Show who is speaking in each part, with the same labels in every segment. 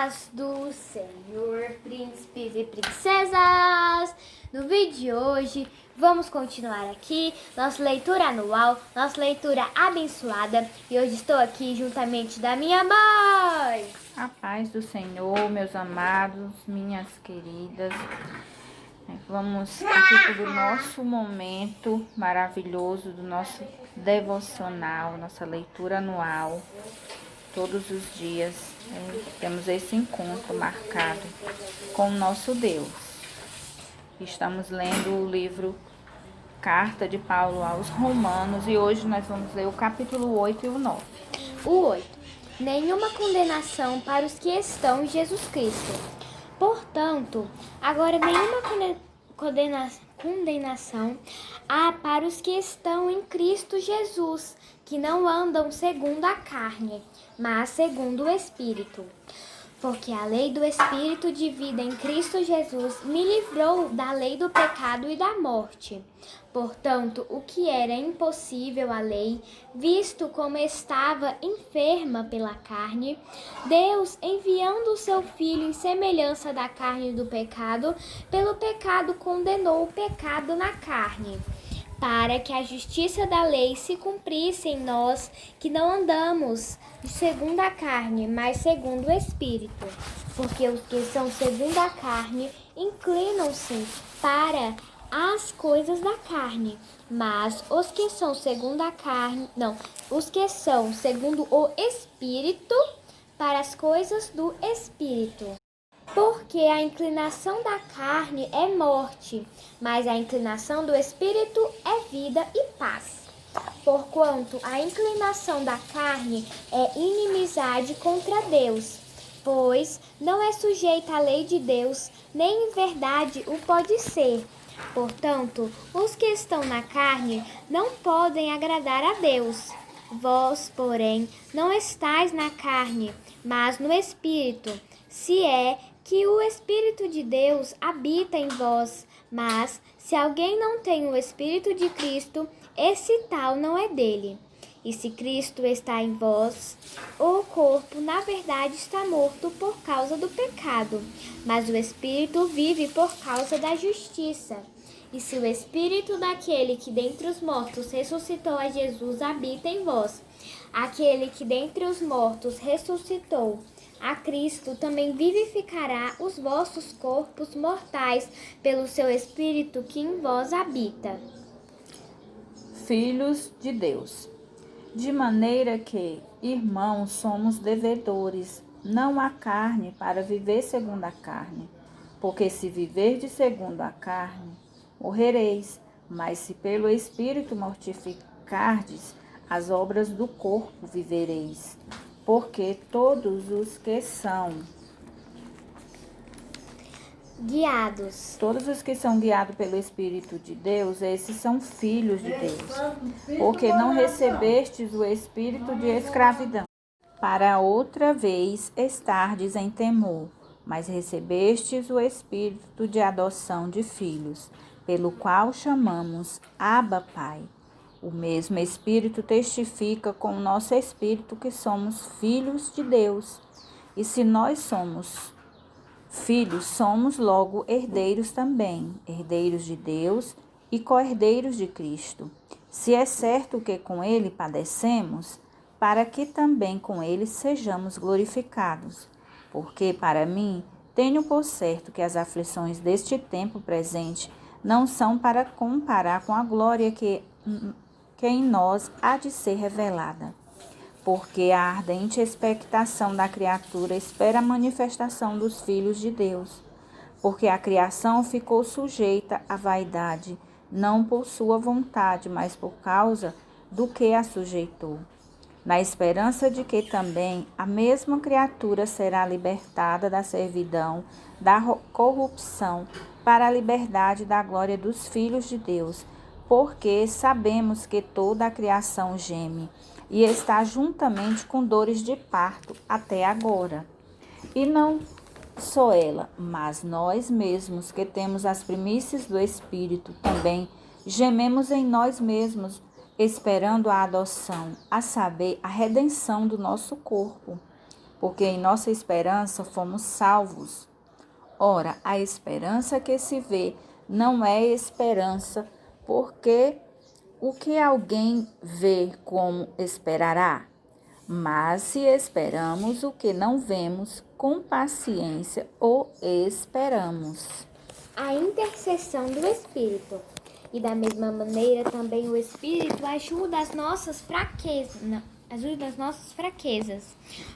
Speaker 1: paz do Senhor, príncipes e princesas! No vídeo de hoje, vamos continuar aqui nossa leitura anual, nossa leitura abençoada. E hoje estou aqui juntamente da minha mãe.
Speaker 2: A paz do Senhor, meus amados, minhas queridas. Vamos aqui para o nosso momento maravilhoso do nosso devocional, nossa leitura anual. Todos os dias temos esse encontro marcado com o nosso Deus. Estamos lendo o livro Carta de Paulo aos Romanos e hoje nós vamos ler o capítulo 8 e o 9.
Speaker 1: O 8. Nenhuma condenação para os que estão em Jesus Cristo. Portanto, agora nenhuma condenação há para os que estão em Cristo Jesus, que não andam segundo a carne, mas segundo o Espírito. Porque a lei do Espírito de vida em Cristo Jesus me livrou da lei do pecado e da morte. Portanto, o que era impossível à lei, visto como estava enferma pela carne, Deus, enviando o seu Filho em semelhança da carne do pecado, pelo pecado condenou o pecado na carne, para que a justiça da lei se cumprisse em nós, que não andamos segundo a carne, mas segundo o Espírito. Porque os que são segundo a carne inclinam-se para as coisas da carne, mas os que são segundo a carne, os que são segundo o Espírito, para as coisas do Espírito. Porque a inclinação da carne é morte, mas a inclinação do Espírito é vida e paz. Porquanto a inclinação da carne é inimizade contra Deus, pois não é sujeita à lei de Deus, nem em verdade o pode ser. Portanto, os que estão na carne não podem agradar a Deus. Vós, porém, não estáis na carne, mas no Espírito, se é que o Espírito de Deus habita em vós. Mas, se alguém não tem o Espírito de Cristo, esse tal não é dele. E se Cristo está em vós, o corpo, na verdade, está morto por causa do pecado, mas o Espírito vive por causa da justiça. E se o Espírito daquele que dentre os mortos ressuscitou a Jesus habita em vós, aquele que dentre os mortos ressuscitou a Cristo também vivificará os vossos corpos mortais pelo seu Espírito que em vós habita.
Speaker 2: Filhos de Deus. De maneira que, irmãos, somos devedores, não à carne, para viver segundo a carne. Porque se viverdes segundo a carne, morrereis, mas se pelo Espírito mortificardes as obras do corpo, vivereis. Porque todos os que são guiados pelo Espírito de Deus, esses são filhos de Deus. Porque não recebestes o espírito de escravidão, para outra vez estardes em temor, mas recebestes o espírito de adoção de filhos, pelo qual chamamos Abba, Pai. O mesmo Espírito testifica com o nosso espírito que somos filhos de Deus. E se nós somos filhos, somos logo herdeiros também, herdeiros de Deus e co-herdeiros de Cristo. Se é certo que com Ele padecemos, para que também com Ele sejamos glorificados. Porque para mim, tenho por certo que as aflições deste tempo presente não são para comparar com a glória que em nós há de ser revelada. Porque a ardente expectação da criatura espera a manifestação dos filhos de Deus. Porque a criação ficou sujeita à vaidade, não por sua vontade, mas por causa do que a sujeitou. Na esperança de que também a mesma criatura será libertada da servidão, da corrupção, para a liberdade da glória dos filhos de Deus. Porque sabemos que toda a criação geme e está juntamente com dores de parto até agora. E não só ela, mas nós mesmos que temos as primícias do Espírito também gememos em nós mesmos, esperando a adoção, a saber, a redenção do nosso corpo. porque em nossa esperança fomos salvos. Ora, a esperança que se vê não é esperança, porque o que alguém vê, como esperará? Mas se esperamos o que não vemos, com paciência o esperamos.
Speaker 1: A intercessão do Espírito. E da mesma maneira também o Espírito ajuda as nossas fraquezas,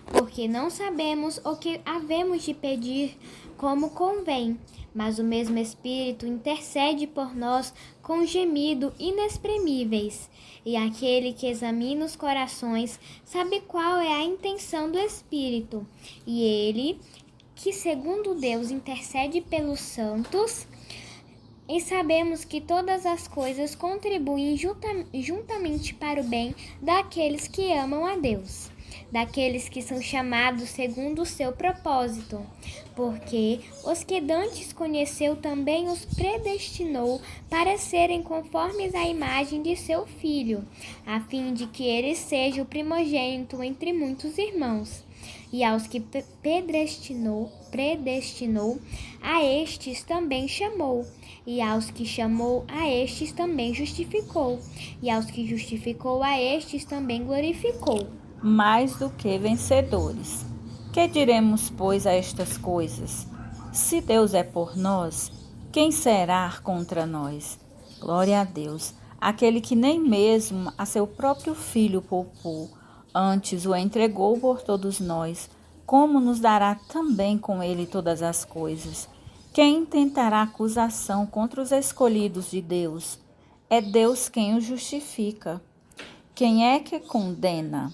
Speaker 1: porque não sabemos o que havemos de pedir como convém, mas o mesmo Espírito intercede por nós com gemido inexprimíveis. E aquele que examina os corações sabe qual é a intenção do Espírito, e ele, que segundo Deus intercede pelos santos, e sabemos que todas as coisas contribuem juntamente para o bem daqueles que amam a Deus, daqueles que são chamados segundo o seu propósito. Porque os que dantes conheceu também os predestinou para serem conformes à imagem de seu Filho, a fim de que ele seja o primogênito entre muitos irmãos. E aos que predestinou, a estes também chamou. E aos que chamou, a estes também justificou. E aos que justificou, a estes também glorificou.
Speaker 2: Mais do que vencedores. Que diremos, pois, a estas coisas? Se Deus é por nós, quem será contra nós? Glória a Deus, aquele que nem mesmo a seu próprio Filho poupou, antes o entregou por todos nós, como nos dará também com ele todas as coisas? Quem intentará acusação contra os escolhidos de Deus? É Deus quem os justifica. Quem é que condena?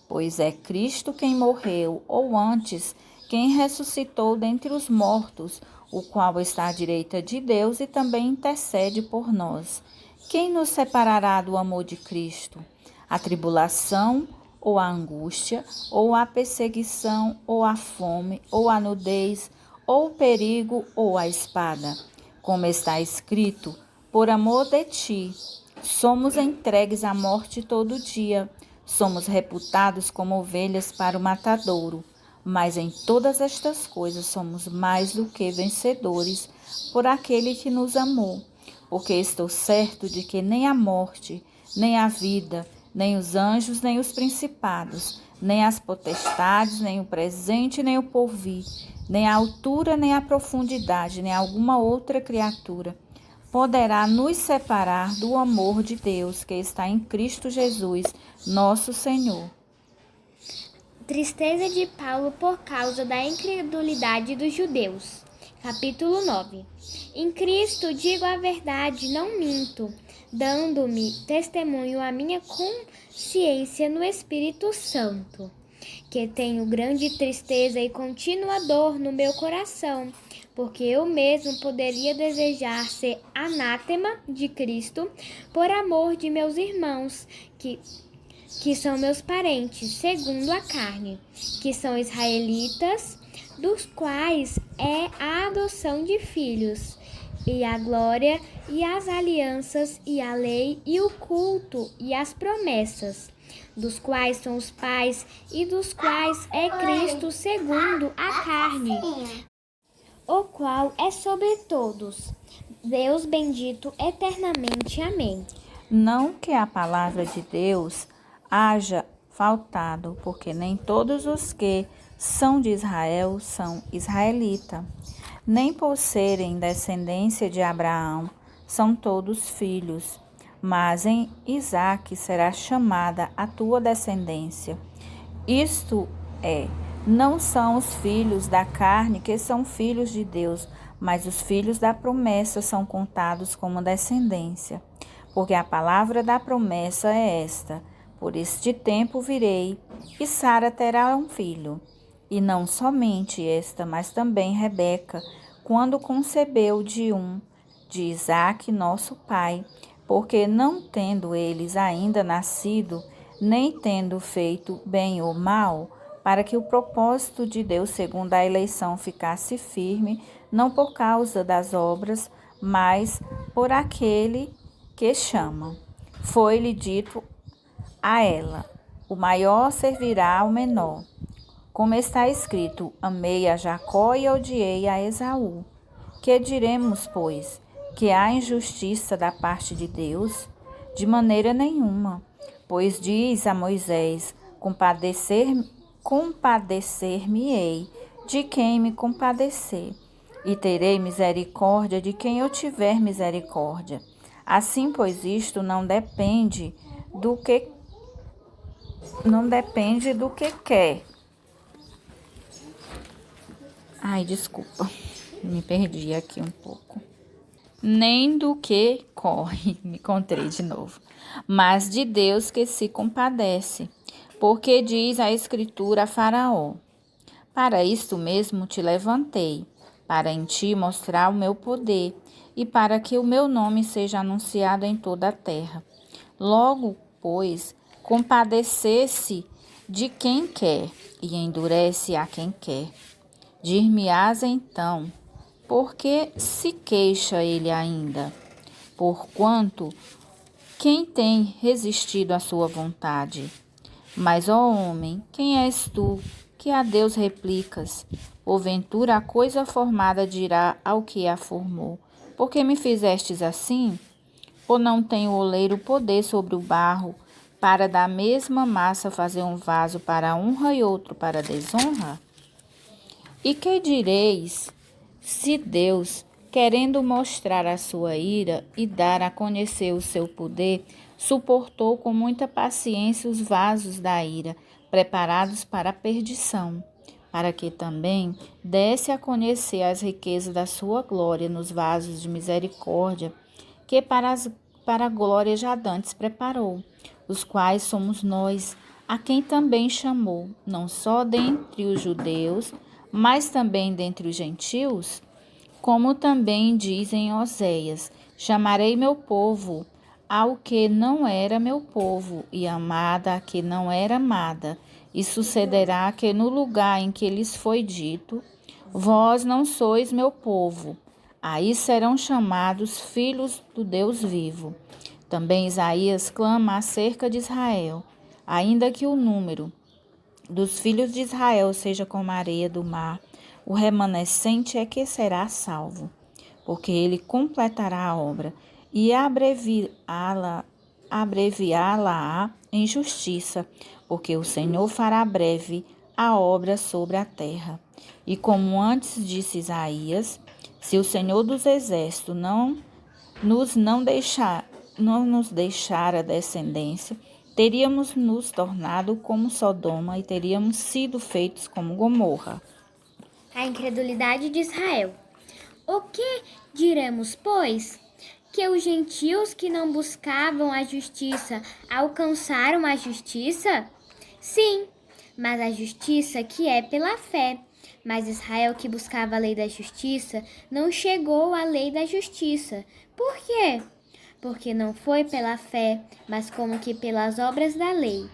Speaker 2: Pois é Cristo quem morreu, ou antes, quem ressuscitou dentre os mortos, o qual está à direita de Deus e também intercede por nós. Quem nos separará do amor de Cristo? A tribulação, ou a angústia, ou a perseguição, ou a fome, ou a nudez, ou o perigo, ou a espada? Como está escrito, por amor de ti, somos entregues à morte todo dia, somos reputados como ovelhas para o matadouro. Mas em todas estas coisas somos mais do que vencedores por aquele que nos amou. Porque estou certo de que nem a morte, nem a vida, nem os anjos, nem os principados, nem as potestades, nem o presente, nem o porvir, nem a altura, nem a profundidade, nem alguma outra criatura poderá nos separar do amor de Deus que está em Cristo Jesus, nosso Senhor.
Speaker 1: Tristeza de Paulo por causa da incredulidade dos judeus. Capítulo 9. Em Cristo digo a verdade, não minto, dando-me testemunho a minha consciência no Espírito Santo, que tenho grande tristeza e contínua dor no meu coração, porque eu mesmo poderia desejar ser anátema de Cristo por amor de meus irmãos, que são meus parentes, segundo a carne, que são israelitas, dos quais é a adoção de filhos, e a glória, e as alianças, e a lei, e o culto, e as promessas, dos quais são os pais, e dos quais é Cristo segundo a carne, o qual é sobre todos. Deus bendito eternamente. Amém.
Speaker 2: Não que a palavra de Deus haja faltado, porque nem todos os que são de Israel são israelita, nem por serem descendência de Abraão são todos filhos, mas em Isaque será chamada a tua descendência. Isto é, não são os filhos da carne que são filhos de Deus, mas os filhos da promessa são contados como descendência. Porque a palavra da promessa é esta: por este tempo virei, e Sara terá um filho. E não somente esta, mas também Rebeca, quando concebeu de Isaque, nosso pai, porque não tendo eles ainda nascido, nem tendo feito bem ou mal, para que o propósito de Deus segundo a eleição ficasse firme, não por causa das obras, mas por aquele que chama. Foi-lhe dito a ela: o maior servirá ao menor. como está escrito: amei a Jacó e odiei a Esaú. Que diremos, pois? Que há injustiça da parte de Deus? De maneira nenhuma, pois diz a Moisés: compadecer-me-ei de quem me compadecer, e terei misericórdia de quem eu tiver misericórdia. Assim, pois, isto não depende do que quer. Ai, desculpa, me perdi aqui um pouco. Nem do que corre, me encontrei de novo, mas de Deus que se compadece, porque diz a Escritura a Faraó: para isto mesmo te levantei, para em ti mostrar o meu poder, e para que o meu nome seja anunciado em toda a terra. Logo, pois, compadecesse de quem quer, e endurece a quem quer. Dir-me-ás então: por que se queixa ele ainda? Porquanto, quem tem resistido à sua vontade? Mas, ó homem, quem és tu, que a Deus replicas? Porventura a coisa formada dirá ao que a formou: por que me fizestes assim? Ou não tem o oleiro poder sobre o barro, para da mesma massa fazer um vaso para honra e outro para desonra? E que direis, se Deus, querendo mostrar a sua ira e dar a conhecer o seu poder, suportou com muita paciência os vasos da ira, preparados para a perdição, para que também desse a conhecer as riquezas da sua glória nos vasos de misericórdia, que para a glória já dantes preparou, os quais somos nós, a quem também chamou, não só dentre os judeus, mas também dentre os gentios? Como também dizem Oséias: chamarei meu povo ao que não era meu povo, e amada a que não era amada. E sucederá que no lugar em que lhes foi dito: vós não sois meu povo, aí serão chamados filhos do Deus vivo. Também Isaías clama acerca de Israel: ainda que o número dos filhos de Israel seja como a areia do mar, o remanescente é que será salvo, porque ele completará a obra e abreviá-la em justiça, porque o Senhor fará breve a obra sobre a terra. E como antes disse Isaías: se o Senhor dos Exércitos não nos deixar a descendência, teríamos nos tornado como Sodoma e teríamos sido feitos como Gomorra.
Speaker 1: A incredulidade de Israel. O que diremos, pois? Que os gentios que não buscavam a justiça alcançaram a justiça? Sim, mas a justiça que é pela fé. Mas Israel, que buscava a lei da justiça, não chegou à lei da justiça. Por quê? Porque não foi pela fé, mas como que pelas obras da lei.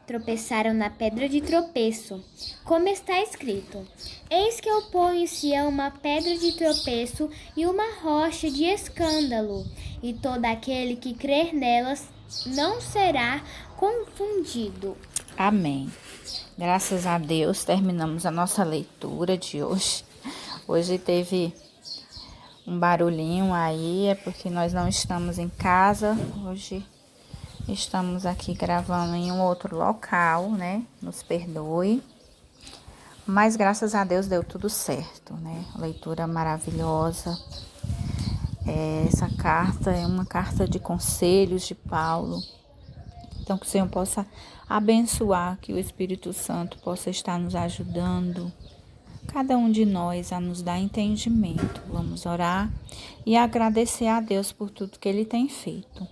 Speaker 1: Tropeçaram na pedra de tropeço, como está escrito: eis que eu ponho em Sião uma pedra de tropeço e uma rocha de escândalo, e todo aquele que crer nelas não será confundido.
Speaker 2: Amém. Graças a Deus, terminamos a nossa leitura de hoje. Hoje teve um barulhinho aí, é porque nós não estamos em casa. Hoje estamos aqui gravando em um outro local, né? Nos perdoe. Mas graças a Deus deu tudo certo, né? Leitura maravilhosa. Essa carta é uma carta de conselhos de Paulo. Então que o Senhor possa abençoar, que o Espírito Santo possa estar nos ajudando, cada um de nós, a nos dar entendimento. Vamos orar e agradecer a Deus por tudo que Ele tem feito.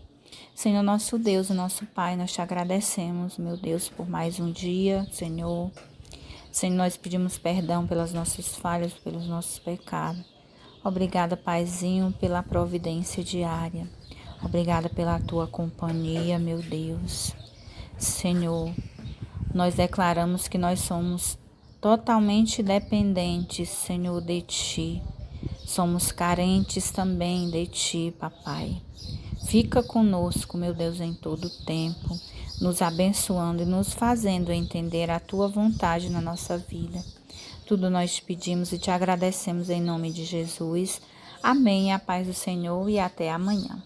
Speaker 2: Senhor, nosso Deus, nosso Pai, nós te agradecemos, meu Deus, por mais um dia, Senhor. Senhor, nós pedimos perdão pelas nossas falhas, pelos nossos pecados. Obrigada, Paizinho, pela providência diária. Obrigada pela tua companhia, meu Deus. Senhor, nós declaramos que nós somos totalmente dependentes, Senhor, de Ti. Somos carentes também de Ti, Papai. Fica conosco, meu Deus, em todo o tempo. nos abençoando e nos fazendo entender a Tua vontade na nossa vida. Tudo nós te pedimos e te agradecemos em nome de Jesus. Amém. A paz do Senhor e até amanhã.